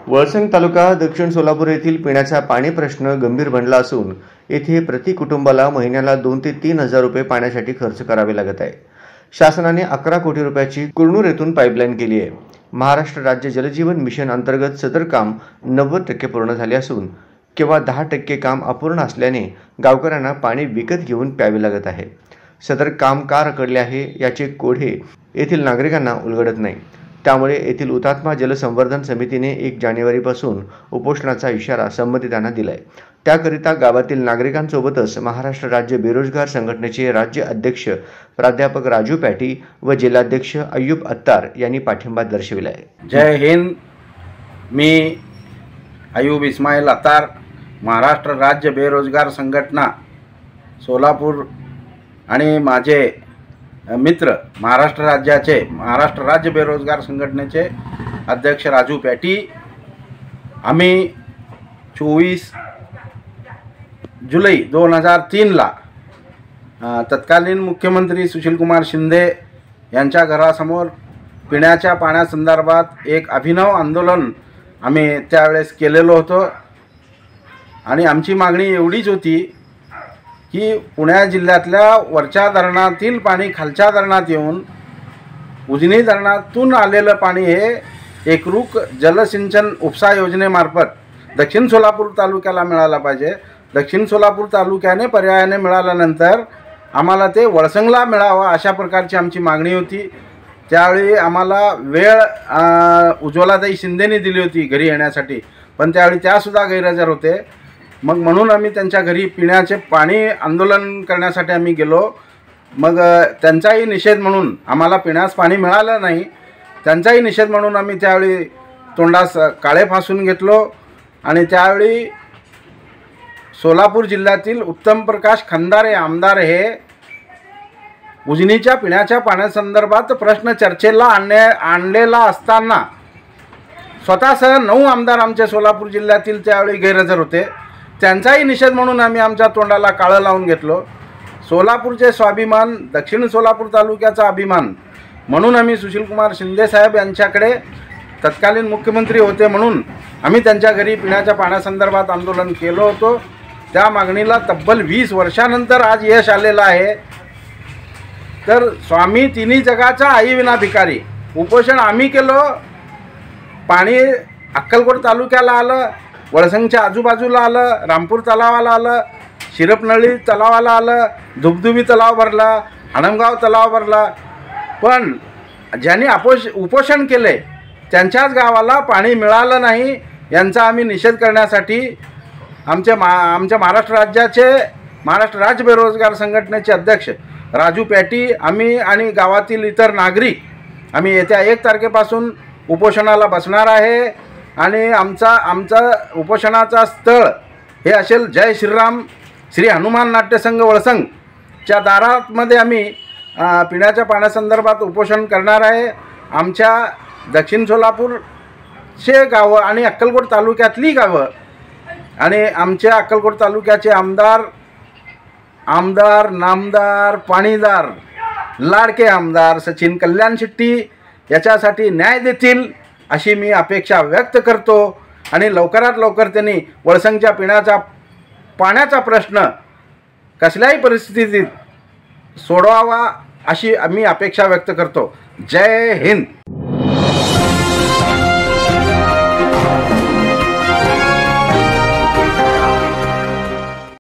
वळसंग तालुका दक्षिण सोलापूर येथील पिण्याचा पाणी प्रश्न गंभीर बनला असून येथे प्रति कुटुंबाला महिन्याला 2 ते 3 हजार रुपये पाण्यासाठी खर्च करावे लागत आहे। शासनाने 11 कोटी रुपयाची कुरनूर येथून पाईपलाईन केली आहे। महाराष्ट्र राज्य जलजीवन मिशन अंतर्गत सदर काम 90% पूर्ण झाले असून केवळ 10% काम अपूर्ण असल्याने गावकऱ्यांना पाणी विकत घेऊन प्यावे लागत आहे। सदर काम का रखडले आहे याचे कोढे येथील नागरिकांना उलगडत नाही। त्यामुळे येथील हुतात्मा जलसंवर्धन समितीने 1 जानेवारीपासून उपोषणाचा इशारा संबंधितांना दिलाय। त्याकरिता गावातील नागरिकांसोबतच महाराष्ट्र राज्य बेरोजगार संघटनेचे राज्य अध्यक्ष प्राध्यापक राजू पॅटी व जिल्हाध्यक्ष अय्यूब अत्तार यांनी पाठिंबा दर्शविला आहे। जय हिंद। मी अय्यूब इस्माईल अत्तार, महाराष्ट्र राज्य बेरोजगार संघटना सोलापूर आणि माझे मित्र महाराष्ट्र राज्य बेरोजगार संघटनेचे अध्यक्ष राजू पॅटी, आम्ही 24 जुलै 2003ला तत्कालीन मुख्यमंत्री सुशीलकुमार शिंदे यांच्या घरासमोर पिण्याच्या पाण्यासंदर्भात एक अभिनव आंदोलन आम्ही त्यावेळेस केलेलं होतं आणि आमची मागणी एवढीच होती की पुणे जिल्ह्यातल्या वरच्या धरणातील पाणी खालच्या धरणात येऊन उजनी धरणातून आलेलं पाणी हे एकरूप जलसिंचन उपसा योजनेमार्फत दक्षिण सोलापूर तालुक्याला मिळालं पाहिजे। दक्षिण सोलापूर तालुक्याने पर्यायाने मिळाल्यानंतर आम्हाला ते वळसंगला मिळावं अशा प्रकारची आमची मागणी होती। त्यावेळी आम्हाला वेळ उज्ज्वलाताई शिंदेने दिली होती घरी येण्यासाठी, पण त्यावेळी त्यासुद्धा गैरहजर होते। मग म्हणून आम्ही त्यांच्या घरी पिण्याचे पाणी आंदोलन करण्यासाठी आम्ही गेलो। मग त्यांचाही निषेध म्हणून आम्हाला पिण्यास पाणी मिळालं नाही, त्यांचाही निषेध म्हणून आम्ही त्यावेळी तोंडास काळे फासून घेतलो आणि त्यावेळी सोलापूर जिल्ह्यातील उत्तम प्रकाश खंदारे आमदार हे उजनीच्या पिण्याच्या पाण्यासंदर्भात प्रश्न चर्चेला आणलेला असताना स्वतःसह 9 आमदार आमच्या सोलापूर जिल्ह्यातील त्यावेळी गैरहजर होते। त्यांचाही निषेध म्हणून आम्ही आमच्या तोंडाला काळं लावून घेतलो। सोलापूरचे स्वाभिमान, दक्षिण सोलापूर तालुक्याचा अभिमान म्हणून आम्ही सुशीलकुमार शिंदे साहेब यांच्याकडे तत्कालीन मुख्यमंत्री होते म्हणून आम्ही त्यांच्या घरी पिण्याच्या पाण्यासंदर्भात आंदोलन केलं होतं। त्या मागणीला तब्बल 20 वर्षानंतर आज यश आलेलं आहे। तर स्वामी तिन्ही जगाचा आई विना भिकारी उपोषण आम्ही केलं। पाणी अक्कलकोट तालुक्याला आलं, वळसंगच्या आजूबाजूला आलं, रामपूर तलावाला आलं, शिरपनळी तलावाला आलं, धुबधुबी तलाव भरला, हणमगाव तलाव भरला, पण ज्यांनी उपोषण केले त्यांच्याच गावाला पाणी मिळालं नाही। यांचा आम्ही निषेध करण्यासाठी आमच्या महाराष्ट्र राज्य बेरोजगार संघटनेचे अध्यक्ष राजू पॅटी, आम्ही आणि गावातील इतर नागरिक आम्ही येत्या 1 तारखेपासून उपोषणाला बसणार आहे आणि आमचा उपोषणाचा स्थळ हे असेल जय श्रीराम श्री हनुमान नाट्यसंघ वळसंगच्या दारामध्ये आम्ही पिण्याच्या पाण्यासंदर्भात उपोषण करणार आहे। आमच्या दक्षिण सोलापूरचे गावं आणि अक्कलकोट तालुक्यातली गावं आणि आमच्या अक्कलकोट तालुक्याचे आमदार, नामदार, पाणीदार, लाडके आमदार सचिन कल्याण शेट्टी याच्यासाठी न्याय देतील अशी मी अपेक्षा व्यक्त करतो आणि लवकरात लवकर त्यांनी वळसंगच्या पाण्याचा प्रश्न कसल्याही परिस्थितीत सोडवावा अशी मी अपेक्षा व्यक्त करतो। जय हिंद।